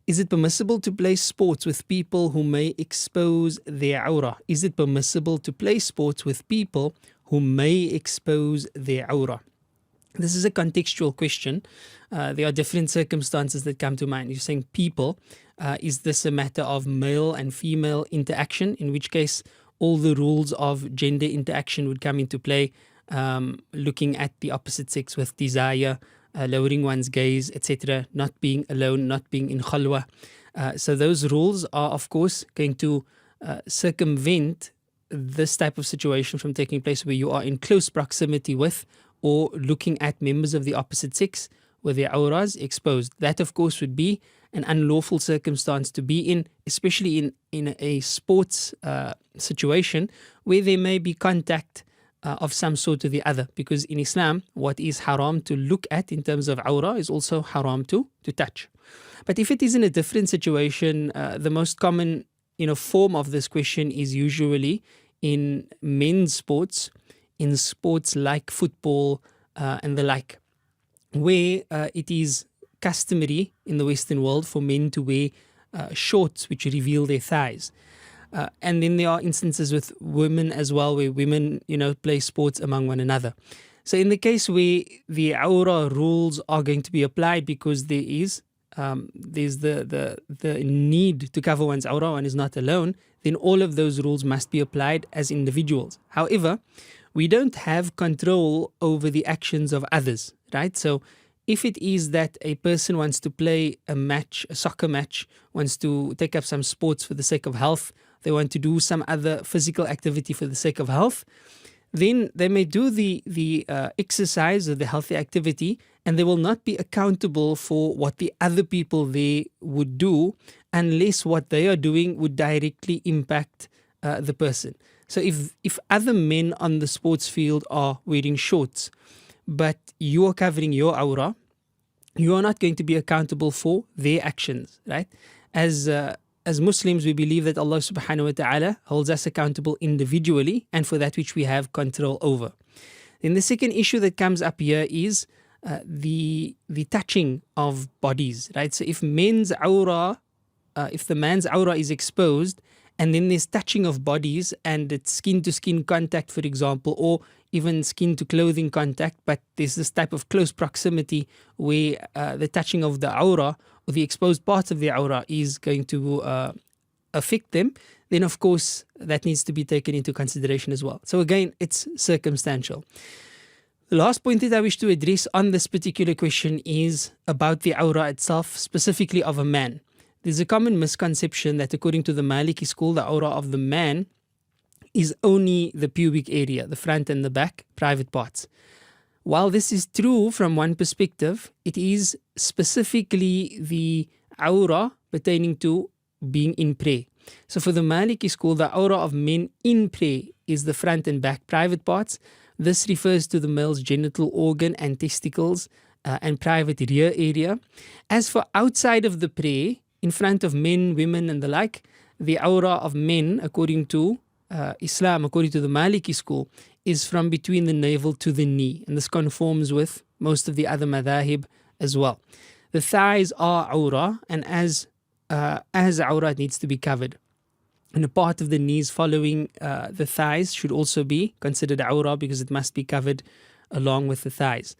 Is it permissible to play sports with people who may expose their awrah? Is it permissible to play sports with people who may expose their awrah? This is a contextual question. There are different circumstances that come to mind. You're saying people. Is this a matter of male and female interaction, in which case all the rules of gender interaction would come into play, looking at the opposite sex with desire, lowering one's gaze, etc., not being alone, not being in khalwa. So those rules are, of course, going to circumvent this type of situation from taking place where you are in close proximity with or looking at members of the opposite sex with their awras exposed. That, of course, would be an unlawful circumstance to be in, especially in a sports situation where there may be contact of some sort or the other. Because in Islam, what is haram to look at in terms of awrah is also haram to touch. But if it is in a different situation, the most common form of this question is usually in men's sports, in sports like football and the like, where it is customary in the Western world for men to wear shorts which reveal their thighs. And then there are instances with women as well, where women, play sports among one another. So in the case where the awrah rules are going to be applied because there's the need to cover one's awrah, one is not alone, then all of those rules must be applied as individuals. However, we don't have control over the actions of others, right? So if it is that a person wants to play a soccer match, wants to take up some sports for the sake of health, they want to do some other physical activity for the sake of health, then they may do the exercise or the healthy activity, and they will not be accountable for what the other people there would do unless what they are doing would directly impact the person. So if other men on the sports field are wearing shorts, but you are covering your awrah, you are not going to be accountable for their actions, right? As Muslims, we believe that Allah subhanahu wa ta'ala holds us accountable individually and for that which we have control over. Then the second issue that comes up here is the touching of bodies, right? So if the man's awrah is exposed, and then there's touching of bodies and it's skin-to-skin contact, for example, or even skin-to-clothing contact, but there's this type of close proximity where the touching of the awrah or the exposed parts of the awrah is going to affect them, then of course that needs to be taken into consideration as well. So again, it's circumstantial. The last point that I wish to address on this particular question is about the awrah itself, specifically of a man. There's a common misconception that according to the Maliki school, the awrah of the man is only the pubic area, the front and the back, private parts. While this is true from one perspective, it is specifically the awrah pertaining to being in prayer. So for the Maliki school, the awrah of men in prayer is the front and back private parts. This refers to the male's genital organ and testicles and private rear area. As for outside of the prayer, in front of men, women and the like, the awrah of men, according to Islam, according to the Maliki school, is from between the navel to the knee. And this conforms with most of the other madhahib as well. The thighs are awrah, and as awrah, it needs to be covered. And a part of the knees following the thighs should also be considered awrah because it must be covered along with the thighs.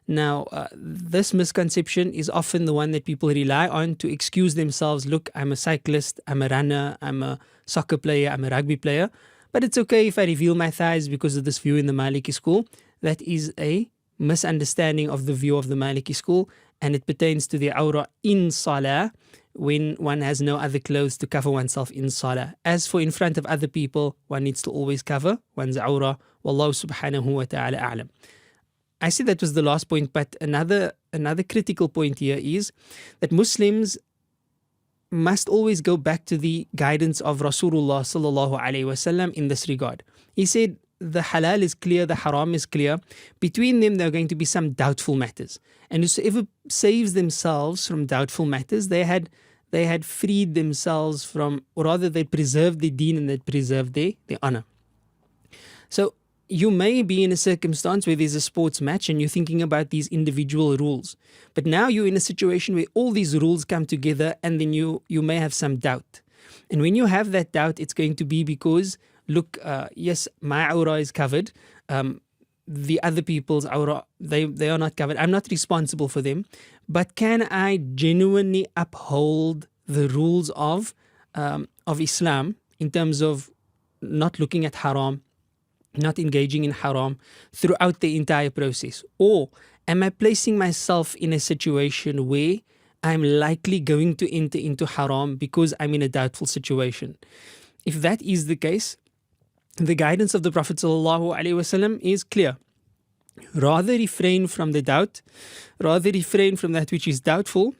Now, this misconception is often the one that people rely on to excuse themselves. Look, I'm a cyclist, I'm a runner, I'm a soccer player, I'm a rugby player, but it's okay if I reveal my thighs because of this view in the Maliki school. That is a misunderstanding of the view of the Maliki school, and it pertains to the awrah in salah when one has no other clothes to cover oneself in salah. As for in front of other people, one needs to always cover one's awrah. Wallahu subhanahu wa ta'ala a'lam. I said that was the last point, but another critical point here is that Muslims must always go back to the guidance of Rasulullah sallallahu alaihi wasallam in this regard. He said the halal is clear, the haram is clear. Between them, there are going to be some doubtful matters. And whoever saves themselves from doubtful matters, they had freed themselves from, or rather they preserved their deen and they preserved their honor. So you may be in a circumstance where there's a sports match and you're thinking about these individual rules. But now you're in a situation where all these rules come together and then you may have some doubt. And when you have that doubt, it's going to be because, look, yes, my awrah is covered. The other people's awrah, they are not covered. I'm not responsible for them. But can I genuinely uphold the rules of Islam in terms of not looking at haram, not engaging in haram throughout the entire process? Or am I placing myself in a situation where I'm likely going to enter into haram because I'm in a doubtful situation? If that is the case, the guidance of the Prophet ﷺ is clear. Rather refrain from the doubt, rather refrain from that which is doubtful,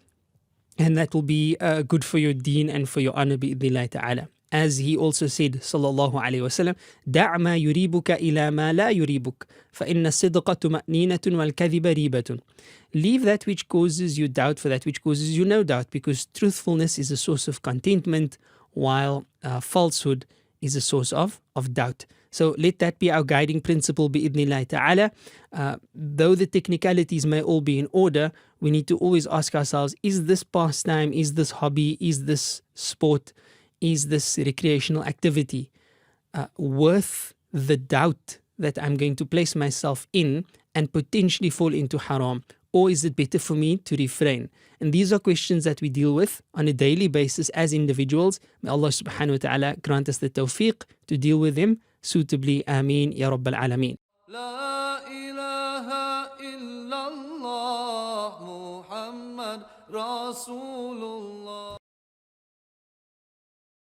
and that will be good for your deen and for your honor bi'idhnillahi ta'ala. As he also said, sallallahu alayhi wasallam, دع ما يريبك إلى ما لا يريبك فإن الصدق طمأنينة والكذب ريبة. Leave that which causes you doubt for that which causes you no doubt, because truthfulness is a source of contentment, while falsehood is a source of doubt. So let that be our guiding principle bi'idhnillahi ta'ala. Though the technicalities may all be in order, we need to always ask ourselves, is this pastime, is this hobby, is this sport, is this recreational activity worth the doubt that I'm going to place myself in and potentially fall into haram? Or is it better for me to refrain? And these are questions that we deal with on a daily basis as individuals. May Allah subhanahu wa ta'ala grant us the tawfiq to deal with them suitably. Ameen ya Rabbal Alameen. La ilaha illallah Muhammad Rasulullah.